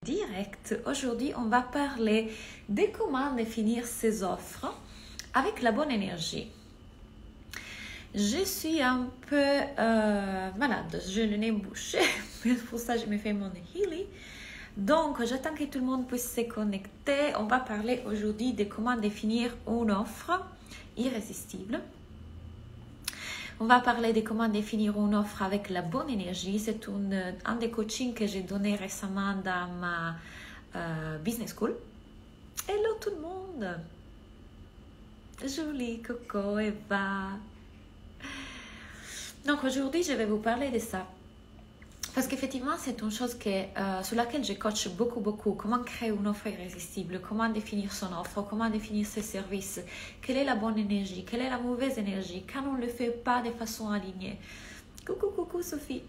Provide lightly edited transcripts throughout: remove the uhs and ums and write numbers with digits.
Direct. Aujourd'hui, on va parler de comment définir ses offres avec la bonne énergie. Je suis un peu malade, j'ai le nez bouché, pour ça je me fais mon healing. Donc, j'attends que tout le monde puisse se connecter. On va parler aujourd'hui de comment définir une offre irrésistible. On va parler de comment définir une offre avec la bonne énergie. C'est un des coachings que j'ai donné récemment dans ma business school. Hello tout le monde! Julie, Coco, Eva. Donc aujourd'hui, je vais vous parler de ça. Parce qu'effectivement, c'est une chose sur laquelle je coach beaucoup. Comment créer une offre irrésistible, comment définir son offre, comment définir ses services, quelle est la bonne énergie, quelle est la mauvaise énergie, quand on ne le fait pas de façon alignée. Coucou Sophie.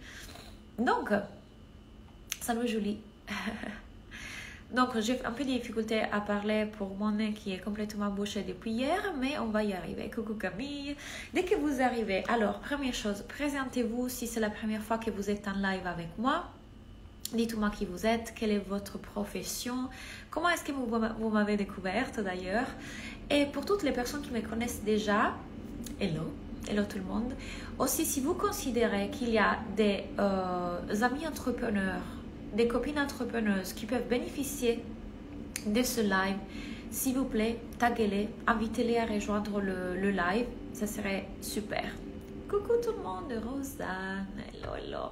Donc, salut Julie. Donc, j'ai un peu de difficulté à parler pour mon nez qui est complètement bouché depuis hier, mais on va y arriver. Coucou Camille. Dès que vous arrivez, alors, première chose, présentez-vous si c'est la première fois que vous êtes en live avec moi. Dites-moi qui vous êtes, quelle est votre profession, comment est-ce que vous m'avez découverte d'ailleurs. Et pour toutes les personnes qui me connaissent déjà, hello tout le monde. Aussi, si vous considérez qu'il y a des amis entrepreneurs, des copines entrepreneuses qui peuvent bénéficier de ce live, s'il vous plaît, taguez-les, invitez-les à rejoindre le live, ça serait super. Coucou tout le monde, Rosanne, hello.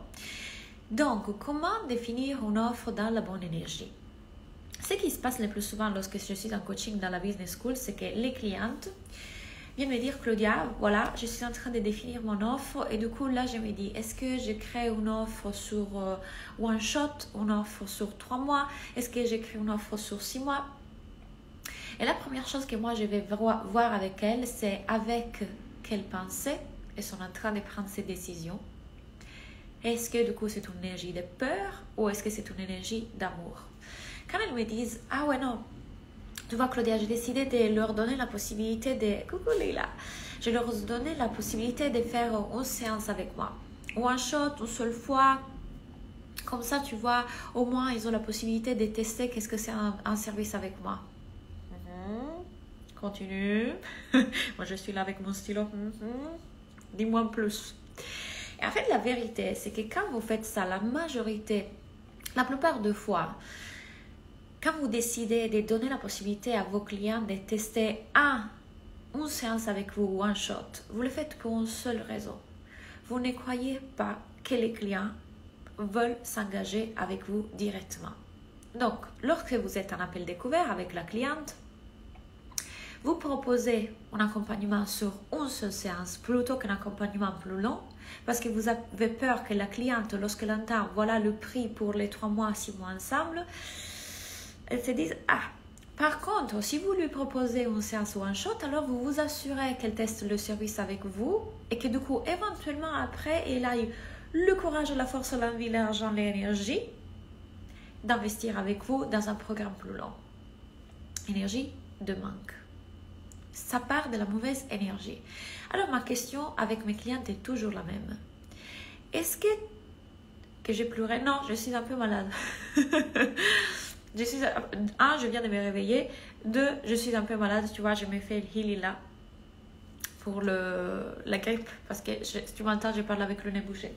Donc, comment définir une offre dans la bonne énergie? Ce qui se passe le plus souvent lorsque je suis en coaching dans la business school, c'est que les clientes viennent me dire, Claudia, voilà, je suis en train de définir mon offre et du coup là je me dis, est-ce que je crée une offre sur one shot, une offre sur 3 mois, est-ce que je crée une offre sur 6 mois? Et la première chose que moi je vais voir avec elles, c'est avec quelle pensée elles sont en train de prendre ces décisions. Est-ce que du coup c'est une énergie de peur ou est-ce que c'est une énergie d'amour? Quand elles me disent, ah ouais non, tu vois Claudia, j'ai décidé de leur donner la possibilité de... Coucou Leila. Je leur ai donné la possibilité de faire une séance avec moi. One shot, une seule fois. Comme ça, tu vois, au moins, ils ont la possibilité de tester qu'est-ce que c'est un service avec moi. Continue. Moi, je suis là avec mon stylo. Dis-moi plus. Et en fait, la vérité, c'est que quand vous faites ça, la plupart des fois, quand vous décidez de donner la possibilité à vos clients de tester une séance avec vous, one shot, vous le faites pour une seule raison. Vous ne croyez pas que les clients veulent s'engager avec vous directement. Donc, lorsque vous êtes en appel découvert avec la cliente, vous proposez un accompagnement sur une seule séance plutôt qu'un accompagnement plus long parce que vous avez peur que la cliente, lorsqu'elle entend voilà le prix pour les 3 mois, 6 mois ensemble, elles se disent, par contre, si vous lui proposez une séance one shot, alors vous vous assurez qu'elle teste le service avec vous et que du coup, éventuellement après, elle a eu le courage, la force, l'envie, l'argent, l'énergie d'investir avec vous dans un programme plus long. Énergie de manque. Ça part de la mauvaise énergie. Alors, ma question avec mes clientes est toujours la même. Est-ce que j'ai pleuré? Non, je suis un peu malade. Je viens de me réveiller. 2, je suis un peu malade. Tu vois, je me fais le healing là pour la grippe. Parce que tu m'entends, je parle avec le nez bouché.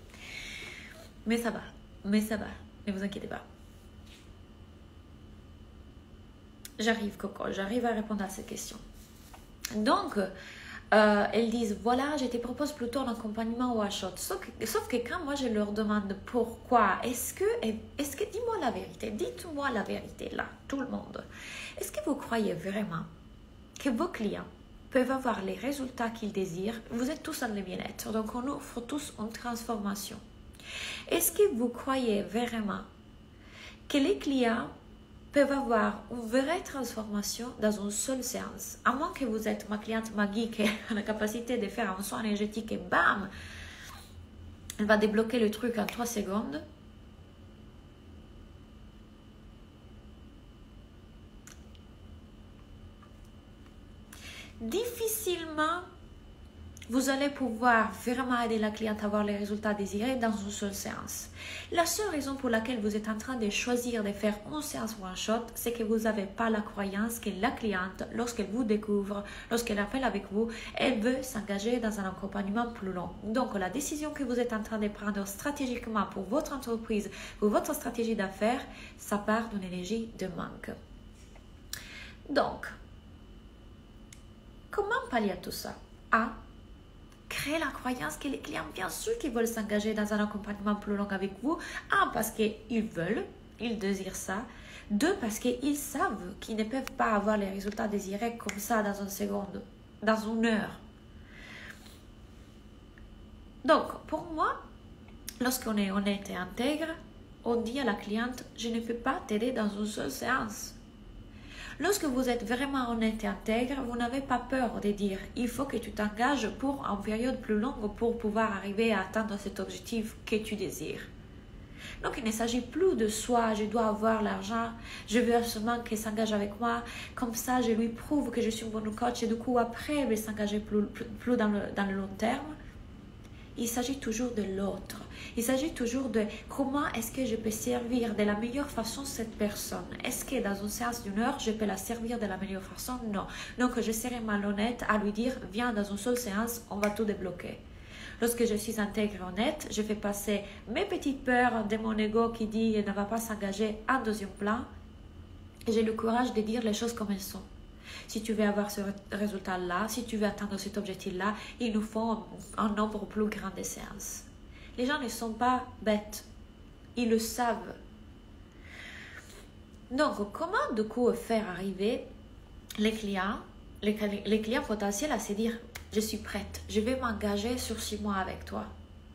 Mais ça va. Ne vous inquiétez pas. J'arrive, Coco. J'arrive à répondre à cette question. Donc, elles disent, voilà, je te propose plutôt un accompagnement one shot. Sauf que quand moi je leur demande pourquoi, est-ce que dis-moi la vérité, dites-moi la vérité là, tout le monde. Est-ce que vous croyez vraiment que vos clients peuvent avoir les résultats qu'ils désirent? Vous êtes tous dans le bien-être, donc on offre tous une transformation. Est-ce que vous croyez vraiment que les clients peuvent avoir une vraie transformation dans une seule séance? À moins que vous êtes ma cliente Maggie qui a la capacité de faire un soin énergétique et bam, elle va débloquer le truc en 3 secondes. Difficilement vous allez pouvoir vraiment aider la cliente à avoir les résultats désirés dans une seule séance. La seule raison pour laquelle vous êtes en train de choisir de faire une séance one shot, c'est que vous n'avez pas la croyance que la cliente, lorsqu'elle vous découvre, lorsqu'elle appelle avec vous, elle veut s'engager dans un accompagnement plus long. Donc, la décision que vous êtes en train de prendre stratégiquement pour votre entreprise, pour votre stratégie d'affaires, ça part d'une énergie de manque. Donc, comment pallier à tout ça? Créer la croyance que les clients, bien sûr, qu'ils veulent s'engager dans un accompagnement plus long avec vous. Parce qu'ils veulent, ils désirent ça. 2, parce qu'ils savent qu'ils ne peuvent pas avoir les résultats désirés comme ça dans une seconde, dans une heure. Donc, pour moi, lorsqu'on est honnête et intègre, on dit à la cliente, je ne peux pas t'aider dans une seule séance. Lorsque vous êtes vraiment honnête et intègre, vous n'avez pas peur de dire il faut que tu t'engages pour une période plus longue pour pouvoir arriver à atteindre cet objectif que tu désires. Donc il ne s'agit plus de soi, je dois avoir l'argent, je veux absolument qu'elle s'engage avec moi, comme ça je lui prouve que je suis une bonne coach et du coup après elle va s'engager plus dans le long terme. Il s'agit toujours de l'autre. Il s'agit toujours de comment est-ce que je peux servir de la meilleure façon cette personne. Est-ce que dans une séance d'une heure, je peux la servir de la meilleure façon? Non. Donc, je serai malhonnête à lui dire, viens dans une seule séance, on va tout débloquer. Lorsque je suis intègre et honnête, je fais passer mes petites peurs de mon ego qui dit qu'elle ne va pas s'engager en deuxième plan. Et j'ai le courage de dire les choses comme elles sont. Si tu veux avoir ce résultat-là, si tu veux atteindre cet objectif-là, il nous faut un nombre plus grand de séances. Les gens ne sont pas bêtes. Ils le savent. Donc, comment du coup faire arriver les clients potentiels à se dire « Je suis prête, je vais m'engager sur 6 mois avec toi.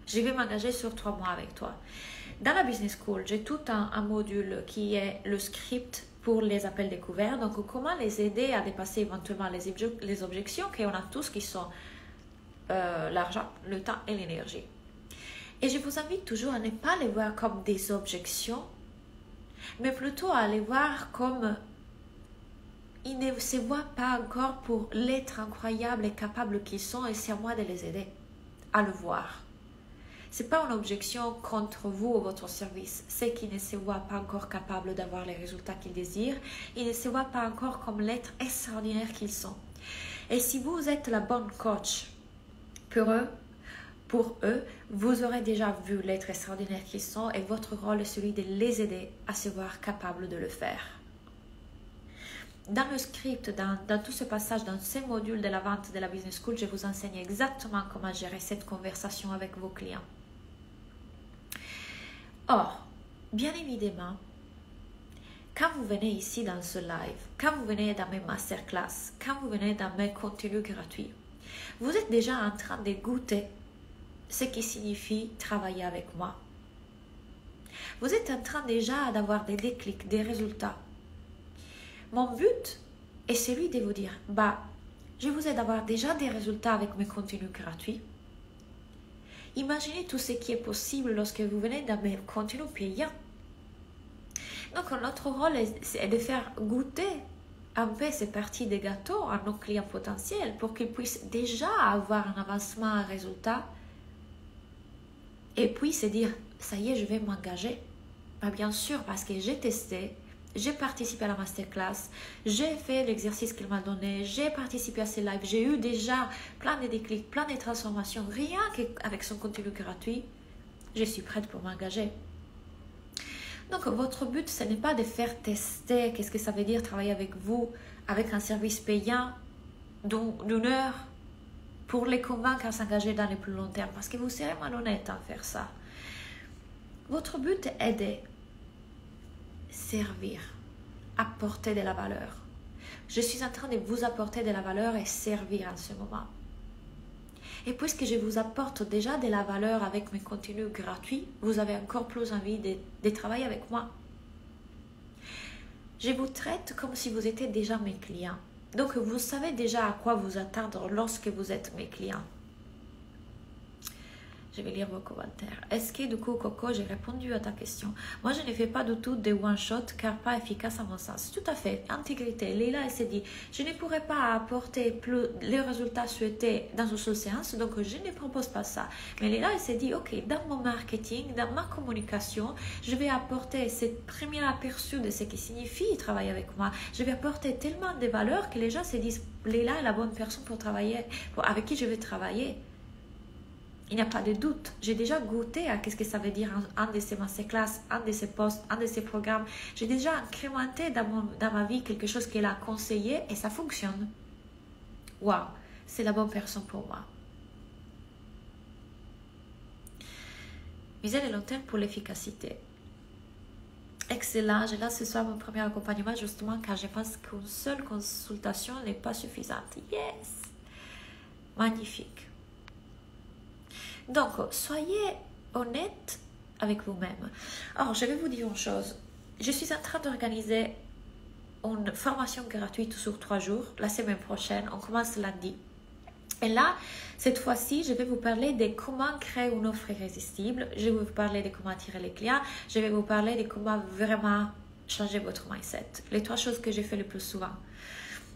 Je vais m'engager sur 3 mois avec toi. » Dans la Business School, j'ai tout un module qui est le script pour les appels découverts. Donc, comment les aider à dépasser éventuellement les objections qu'on a tous qui sont l'argent, le temps et l'énergie. Et je vous invite toujours à ne pas les voir comme des objections, mais plutôt à les voir comme ils ne se voient pas encore pour l'être incroyable et capable qu'ils sont et c'est à moi de les aider à le voir. Ce n'est pas une objection contre vous ou votre service, c'est qu'ils ne se voient pas encore capables d'avoir les résultats qu'ils désirent, ils ne se voient pas encore comme l'être extraordinaire qu'ils sont. Et si vous êtes la bonne coach pour eux, vous aurez déjà vu l'être extraordinaire qu'ils sont et votre rôle est celui de les aider à se voir capables de le faire. Dans le script, dans tout ce passage, dans ces modules de la vente de la Business School, je vous enseigne exactement comment gérer cette conversation avec vos clients. Or, bien évidemment, quand vous venez ici dans ce live, quand vous venez dans mes masterclass, quand vous venez dans mes contenus gratuits, vous êtes déjà en train de goûter ce qui signifie travailler avec moi. Vous êtes en train déjà d'avoir des déclics, des résultats. Mon but est celui de vous dire, je vous aide à avoir déjà des résultats avec mes contenus gratuits. Imaginez tout ce qui est possible lorsque vous venez dans mes contenus payants. Donc, notre rôle est de faire goûter un peu ces parties des gâteaux à nos clients potentiels pour qu'ils puissent déjà avoir un avancement, un résultat et puis se dire, ça y est, je vais m'engager. Bien sûr, parce que j'ai testé, j'ai participé à la masterclass, j'ai fait l'exercice qu'il m'a donné, j'ai participé à ces lives, j'ai eu déjà plein de déclics, plein de transformations, rien qu'avec son contenu gratuit, je suis prête pour m'engager. Donc, votre but, ce n'est pas de faire tester qu'est-ce que ça veut dire travailler avec vous, avec un service payant d'une heure pour les convaincre à s'engager dans le plus long terme, parce que vous serez malhonnête à faire ça. Votre but est de servir, apporter de la valeur. Je suis en train de vous apporter de la valeur et servir en ce moment. Et puisque je vous apporte déjà de la valeur avec mes contenus gratuits, vous avez encore plus envie de travailler avec moi. Je vous traite comme si vous étiez déjà mes clients. Donc, vous savez déjà à quoi vous attendre lorsque vous êtes mes clients. Je vais lire vos commentaires. Est-ce que du coup, Coco, j'ai répondu à ta question? Moi, je ne fais pas du tout de one-shot car pas efficace à mon sens. Tout à fait. Intégrité. Leila, elle s'est dit, je ne pourrais pas apporter plus les résultats souhaités dans une seule séance, donc je ne propose pas ça. Mais Leila, elle s'est dit, ok, dans mon marketing, dans ma communication, je vais apporter ce premier aperçu de ce qui signifie travailler avec moi. Je vais apporter tellement de valeurs que les gens se disent, Leila est la bonne personne pour travailler, avec qui je vais travailler. Il n'y a pas de doute. J'ai déjà goûté à ce que ça veut dire un de ces masterclass, un de ces posts, un de ces programmes. J'ai déjà incrémenté dans ma vie quelque chose qu'elle a conseillé et ça fonctionne. Waouh, c'est la bonne personne pour moi. Miser le long terme pour l'efficacité. Excellent. J'ai là ce soir mon premier accompagnement justement car je pense qu'une seule consultation n'est pas suffisante. Yes! Magnifique. Donc, soyez honnête avec vous-même. Alors, je vais vous dire une chose. Je suis en train d'organiser une formation gratuite sur 3 jours, la semaine prochaine. On commence lundi. Et là, cette fois-ci, je vais vous parler de comment créer une offre irrésistible. Je vais vous parler de comment attirer les clients. Je vais vous parler de comment vraiment changer votre mindset. Les 3 choses que j'ai fait le plus souvent.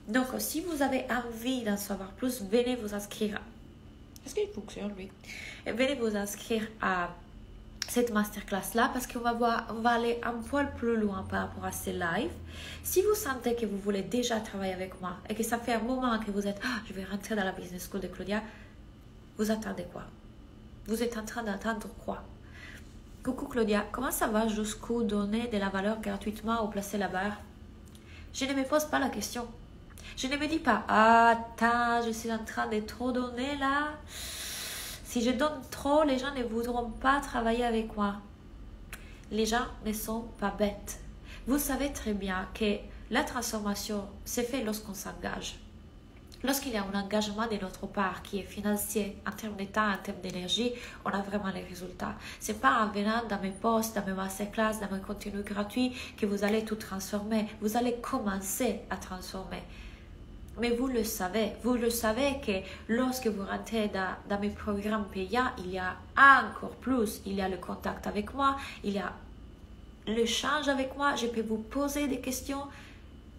Donc, si vous avez envie d'en savoir plus, venez vous inscrire. Est-ce qu'il fonctionne, lui? Et venez vous inscrire à cette masterclass-là parce qu'on va aller un poil plus loin par rapport à ces lives. Si vous sentez que vous voulez déjà travailler avec moi et que ça fait un moment que vous êtes je vais rentrer dans la business school de Claudia, vous attendez quoi? Vous êtes en train d'attendre quoi? Coucou Claudia, comment ça va jusqu'où donner de la valeur gratuitement ou placer la barre? Je ne me pose pas la question. Je ne me dis pas, attends, je suis en train de trop donner là. Si je donne trop, les gens ne voudront pas travailler avec moi. Les gens ne sont pas bêtes. Vous savez très bien que la transformation se fait lorsqu'on s'engage. Lorsqu'il y a un engagement de notre part qui est financier, en termes de temps, en termes d'énergie, on a vraiment les résultats. Ce n'est pas en venant dans mes posts, dans mes masterclass, dans mes contenus gratuits que vous allez tout transformer. Vous allez commencer à transformer. Mais vous le savez que lorsque vous rentrez dans mes programmes payants, il y a encore plus. Il y a le contact avec moi, il y a l'échange avec moi, je peux vous poser des questions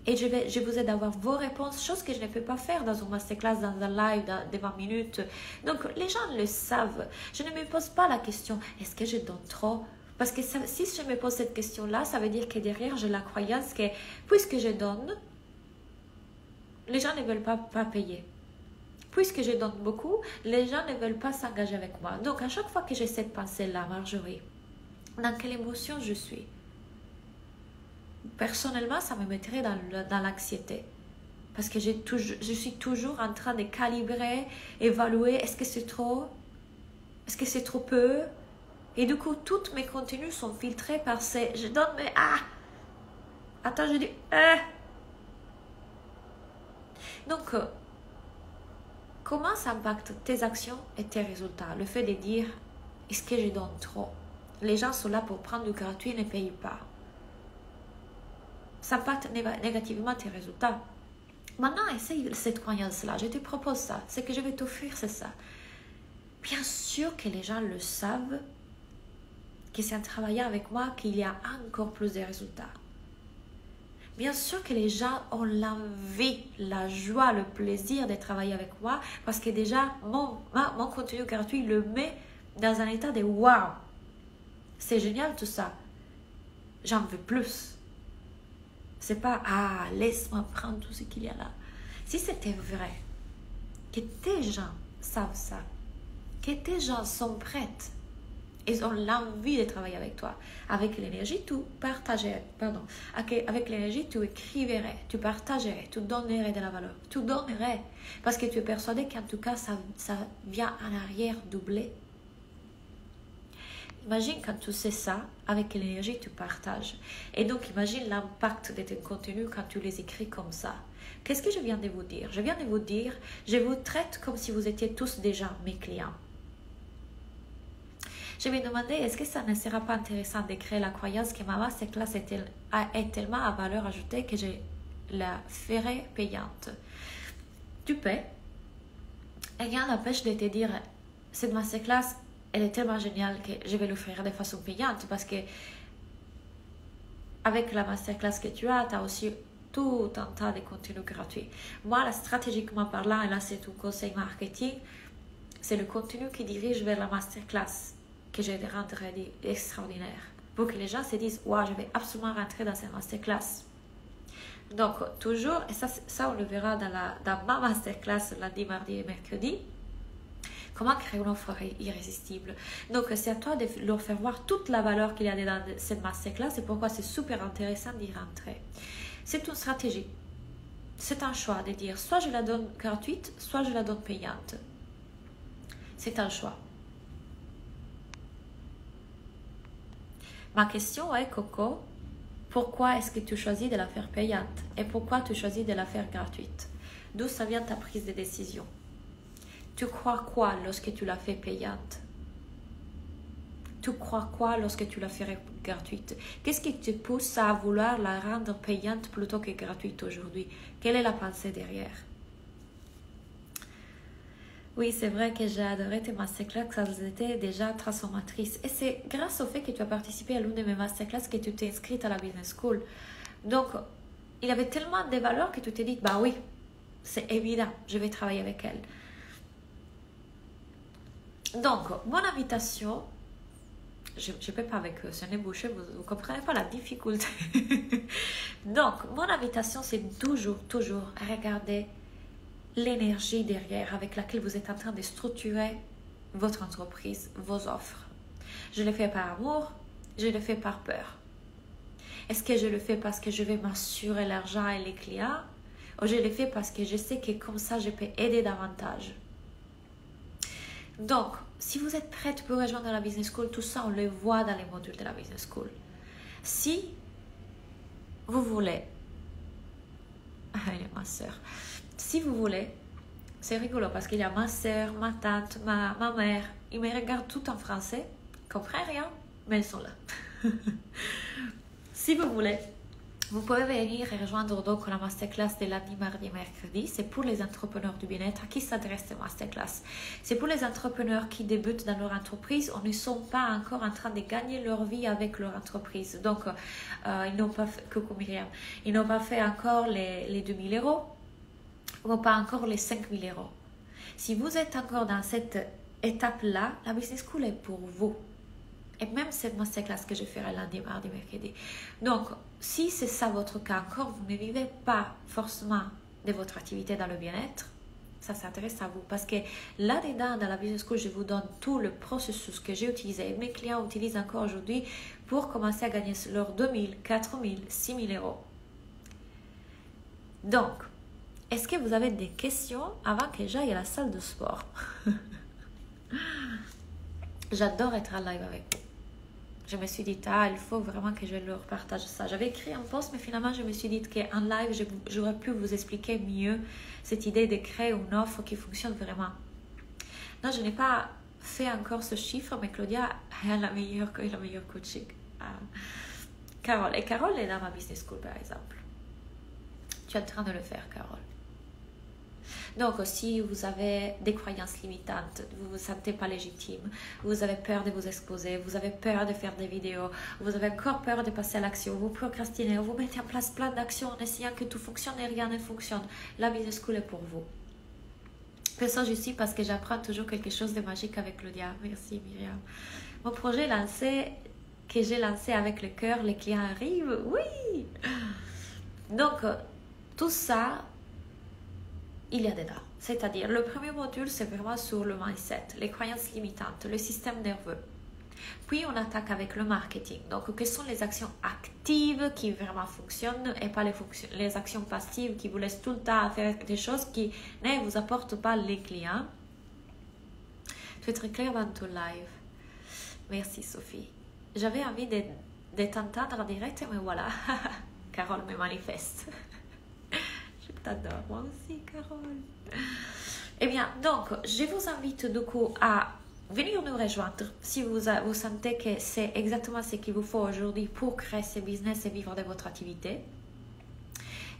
et je vous aide à avoir vos réponses, chose que je ne peux pas faire dans une masterclass, dans un live de 20 minutes. Donc, les gens le savent. Je ne me pose pas la question, est-ce que je donne trop? Parce que si je me pose cette question-là, ça veut dire que derrière, j'ai la croyance que puisque je donne, les gens ne veulent pas payer. Puisque je donne beaucoup, les gens ne veulent pas s'engager avec moi. Donc, à chaque fois que j'ai cette pensée-là, Marjorie, dans quelle émotion je suis? Personnellement, ça me mettrait dans l'anxiété. Parce que je suis toujours en train de calibrer, évaluer, est-ce que c'est trop? Est-ce que c'est trop peu? Et du coup, tous mes contenus sont filtrés par ces... Je donne, mais... Attends, je dis... Donc, comment ça impacte tes actions et tes résultats? Le fait de dire, est-ce que je donne trop? Les gens sont là pour prendre du gratuit et ne payent pas. Ça impacte négativement tes résultats. Maintenant, essaye cette croyance-là. Je te propose ça. Ce que je vais t'offrir, c'est ça. Bien sûr que les gens le savent, que c'est en travaillant avec moi qu'il y a encore plus de résultats. Bien sûr que les gens ont l'envie, la joie, le plaisir de travailler avec moi parce que déjà, mon contenu gratuit le met dans un état de « waouh ». C'est génial tout ça. J'en veux plus. C'est pas « ah, laisse-moi prendre tout ce qu'il y a là ». Si c'était vrai, que tes gens savent ça, que tes gens sont prêts, ils ont l'envie de travailler avec toi. Avec l'énergie, tu partagerais, avec l'énergie, tu écrirais, tu partagerais, tu donnerais de la valeur, tu donnerais. Parce que tu es persuadé qu'en tout cas, ça vient en arrière doubler. Imagine quand tu sais ça, avec l'énergie, tu partages. Et donc, imagine l'impact de tes contenus quand tu les écris comme ça. Qu'est-ce que je viens de vous dire? Je viens de vous dire, je vous traite comme si vous étiez tous déjà mes clients. Je me demandais, est-ce que ça ne sera pas intéressant de créer la croyance que ma masterclass est tellement à valeur ajoutée que je la ferai payante? Tu paies. Et rien n'empêche de te dire, cette masterclass elle est tellement géniale que je vais l'offrir de façon payante parce que avec la masterclass que tu as aussi tout un tas de contenus gratuits. Moi, là, stratégiquement parlant, et là c'est un conseil marketing, c'est le contenu qui dirige vers la masterclass que je vais rendre extraordinaire. Pour que les gens se disent, wow, je vais absolument rentrer dans cette masterclass. Donc, toujours, et ça on le verra dans ma masterclass lundi, mardi et mercredi, comment créer une offre irrésistible. Donc, c'est à toi de leur faire voir toute la valeur qu'il y a dans cette masterclass et pourquoi c'est super intéressant d'y rentrer. C'est une stratégie. C'est un choix de dire, soit je la donne gratuite, soit je la donne payante. C'est un choix. Ma question est, Coco, pourquoi est-ce que tu choisis de la faire payante et pourquoi tu choisis de la faire gratuite? D'où ça vient ta prise de décision? Tu crois quoi lorsque tu la fais payante? Tu crois quoi lorsque tu la ferais gratuite? Qu'est-ce qui te pousse à vouloir la rendre payante plutôt que gratuite aujourd'hui? Quelle est la pensée derrière? Oui, c'est vrai que j'ai adoré tes masterclass, elles étaient déjà transformatrices. Et c'est grâce au fait que tu as participé à l'une de mes masterclass que tu t'es inscrite à la Business School. Donc, il y avait tellement de valeurs que tu t'es dit, bah oui, c'est évident, je vais travailler avec elle. Donc, mon invitation, je ne peux pas avec ce nez bouché, vous ne comprenez pas la difficulté. Donc, mon invitation, c'est toujours regarder l'énergie derrière avec laquelle vous êtes en train de structurer votre entreprise, vos offres. Je le fais par amour, je le fais par peur. Est-ce que je le fais parce que je vais m'assurer l'argent et les clients ou je le fais parce que je sais que comme ça, je peux aider davantage? Donc, si vous êtes prête pour rejoindre la Business School, tout ça, on le voit dans les modules de la Business School. Si vous voulez... Elle est ma soeur. Si vous voulez, c'est rigolo parce qu'il y a ma soeur, ma tante, ma mère. Ils me regardent tout en français. Ils ne comprennent rien, mais ils sont là. Si vous voulez, vous pouvez venir et rejoindre donc la masterclass de lundi, mardi, mercredi. C'est pour les entrepreneurs du bien-être. À qui s'adresse cette masterclass? C'est pour les entrepreneurs qui débutent dans leur entreprise ou ne sont pas encore en train de gagner leur vie avec leur entreprise. Donc, ils n'ont pas fait, coucou Myriam, ils n'ont pas fait encore les 2000 euros ou pas encore les 5000 euros. Si vous êtes encore dans cette étape-là, la Business School est pour vous. Et même cette masterclass que je ferai lundi, mardi, mercredi. Donc, si c'est ça votre cas encore, vous ne vivez pas forcément de votre activité dans le bien-être, ça s'intéresse à vous. Parce que là-dedans, dans la Business School, je vous donne tout le processus que j'ai utilisé. Mes clients utilisent encore aujourd'hui pour commencer à gagner leurs 2000, 4000, 6000 euros. Donc, est-ce que vous avez des questions avant que j'aille à la salle de sport? J'adore être en live avec vous. Je me suis dit, il faut vraiment que je leur partage ça. J'avais écrit un post, mais finalement, je me suis dit qu'en live, j'aurais pu vous expliquer mieux cette idée de créer une offre qui fonctionne vraiment. Non, je n'ai pas fait encore ce chiffre, mais Claudia a la meilleure coaching. Carole. Et Carole est dans ma business school, par exemple. Tu es en train de le faire, Carole. Donc, si vous avez des croyances limitantes, vous ne vous sentez pas légitime, vous avez peur de vous exposer, vous avez peur de faire des vidéos, vous avez encore peur de passer à l'action, vous procrastinez, vous mettez en place plein d'actions en essayant que tout fonctionne et rien ne fonctionne, la Business School est pour vous. Que ça, je suis parce que j'apprends toujours quelque chose de magique avec Claudia. Merci Myriam. Mon projet que j'ai lancé avec le cœur, les clients arrivent. Oui! Donc, tout ça, il y a dedans. C'est-à-dire, le premier module, c'est vraiment sur le mindset, les croyances limitantes, le système nerveux. Puis, on attaque avec le marketing. Donc, quelles sont les actions actives qui vraiment fonctionnent et pas les actions passives qui vous laissent tout le temps faire des choses qui ne vous apportent pas les clients. Tu es très clair dans ton live. Merci, Sophie. J'avais envie de t'entendre en direct, mais voilà, Carole me manifeste. Je t'adore, moi aussi, Carole. Eh bien, donc, je vous invite du coup à venir nous rejoindre si vous sentez que c'est exactement ce qu'il vous faut aujourd'hui pour créer ce business et vivre de votre activité.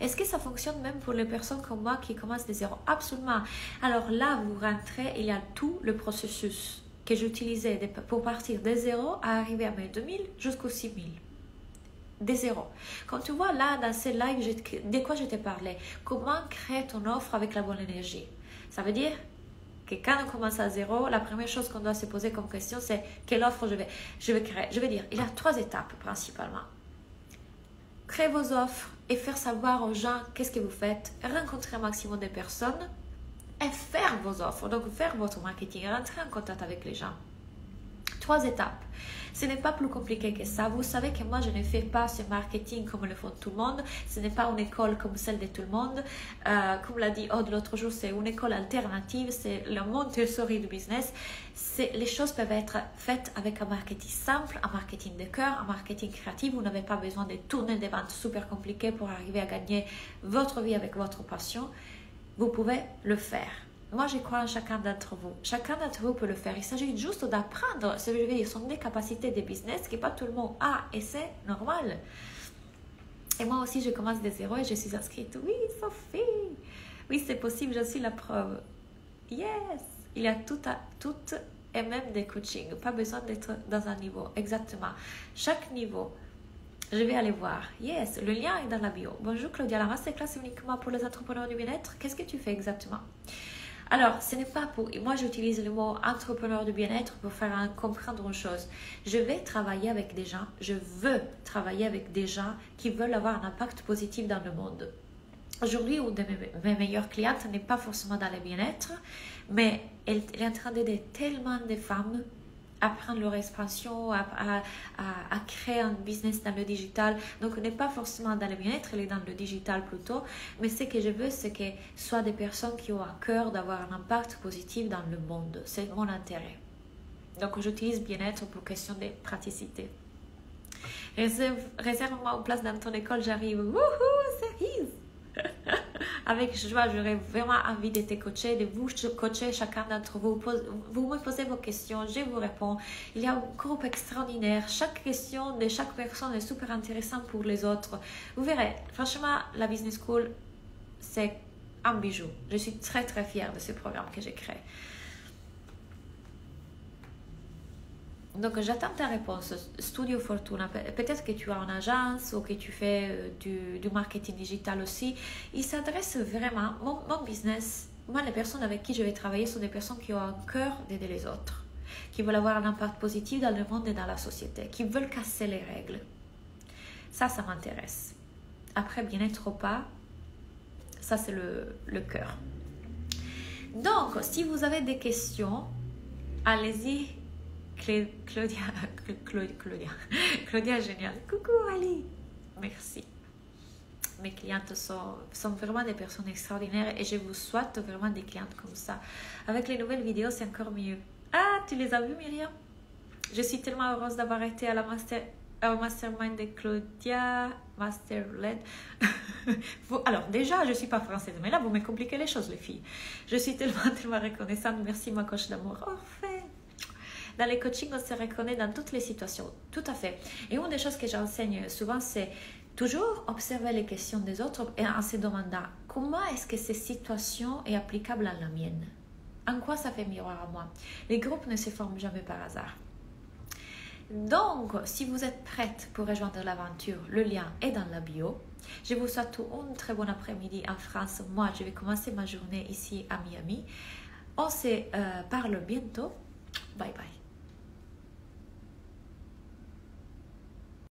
Est-ce que ça fonctionne même pour les personnes comme moi qui commencent de zéro? Absolument. Alors là, vous rentrez, il y a tout le processus que j'utilisais pour partir de zéro à arriver à mes 2000 jusqu'aux 6000. De zéro. Quand tu vois là, dans ce live, de quoi je te parlais? Comment créer ton offre avec la bonne énergie? Ça veut dire que quand on commence à zéro, la première chose qu'on doit se poser comme question, c'est quelle offre je vais créer. Je vais dire, il y a 3 étapes principalement. Créer vos offres et faire savoir aux gens qu'est-ce que vous faites, rencontrer un maximum de personnes et faire vos offres, donc faire votre marketing, rentrer en contact avec les gens. 3 étapes. Ce n'est pas plus compliqué que ça. Vous savez que moi, je ne fais pas ce marketing comme le font tout le monde. Ce n'est pas une école comme celle de tout le monde. Comme l'a dit Aude l'autre jour, c'est une école alternative. C'est le Montessori du business. Les choses peuvent être faites avec un marketing simple, un marketing de cœur, un marketing créatif. Vous n'avez pas besoin de tourner des ventes super compliquées pour arriver à gagner votre vie avec votre passion. Vous pouvez le faire. Moi, je crois en chacun d'entre vous. Chacun d'entre vous peut le faire. Il s'agit juste d'apprendre. Ce que je veux dire, sont des capacités de business que pas tout le monde a et c'est normal. Et moi aussi, je commence de zéro et je suis inscrite. Oui, Sophie. Oui, c'est possible, je suis la preuve. Yes. Il y a tout et même des coachings. Pas besoin d'être dans un niveau. Exactement. Chaque niveau. Je vais aller voir. Yes, le lien est dans la bio. Bonjour Claudia, la masterclass est uniquement pour les entrepreneurs du bien-être. Qu'est-ce que tu fais exactement? Alors, ce n'est pas pour... Moi, j'utilise le mot entrepreneur du bien-être pour faire comprendre une chose. Je vais travailler avec des gens, je veux travailler avec des gens qui veulent avoir un impact positif dans le monde. Aujourd'hui, une de mes meilleures clientes n'est pas forcément dans le bien-être, mais elle est en train d'aider tellement de femmes à prendre leur expansion, à créer un business dans le digital. Donc, elle n'est pas forcément dans le bien-être, elle est dans le digital plutôt. Mais ce que je veux, c'est que ce soit des personnes qui ont à cœur d'avoir un impact positif dans le monde. C'est mon intérêt. Donc, j'utilise bien-être pour question de praticité. Réserve-moi une place dans ton école, j'arrive. Wouhou, cerise! Avec joie, j'aurais vraiment envie de te coacher, de vous coacher chacun d'entre vous. Vous me posez vos questions, je vous réponds. Il y a un groupe extraordinaire. Chaque question de chaque personne est super intéressante pour les autres. Vous verrez, franchement, la Business School, c'est un bijou. Je suis très très fière de ce programme que j'ai créé. Donc, j'attends ta réponse. Studio Fortuna, peut-être que tu as une agence ou que tu fais du marketing digital aussi. Il s'adresse vraiment, mon business, moi, les personnes avec qui je vais travailler sont des personnes qui ont un cœur d'aider les autres, qui veulent avoir un impact positif dans le monde et dans la société, qui veulent casser les règles. Ça m'intéresse. Après, bien-être ou pas, ça, c'est le cœur. Donc, si vous avez des questions, allez-y. Claudia est géniale. Coucou Ali. Merci. Mes clientes sont vraiment des personnes extraordinaires et je vous souhaite vraiment des clientes comme ça. Avec les nouvelles vidéos, c'est encore mieux. Ah, tu les as vues, Myriam? Je suis tellement heureuse d'avoir été à la mastermind de Claudia, Masterled. Alors, déjà, je ne suis pas française, mais là, vous me compliquez les choses, les filles. Je suis tellement reconnaissante. Merci, ma coach d'amour. Parfait. Dans les coachings, on se reconnaît dans toutes les situations. Tout à fait. Et une des choses que j'enseigne souvent, c'est toujours observer les questions des autres et en se demandant comment est-ce que cette situation est applicable à la mienne? En quoi ça fait miroir à moi? Les groupes ne se forment jamais par hasard. Donc, si vous êtes prête pour rejoindre l'aventure, le lien est dans la bio. Je vous souhaite un très bon après-midi en France. Moi, je vais commencer ma journée ici à Miami. On se parle bientôt. Bye bye.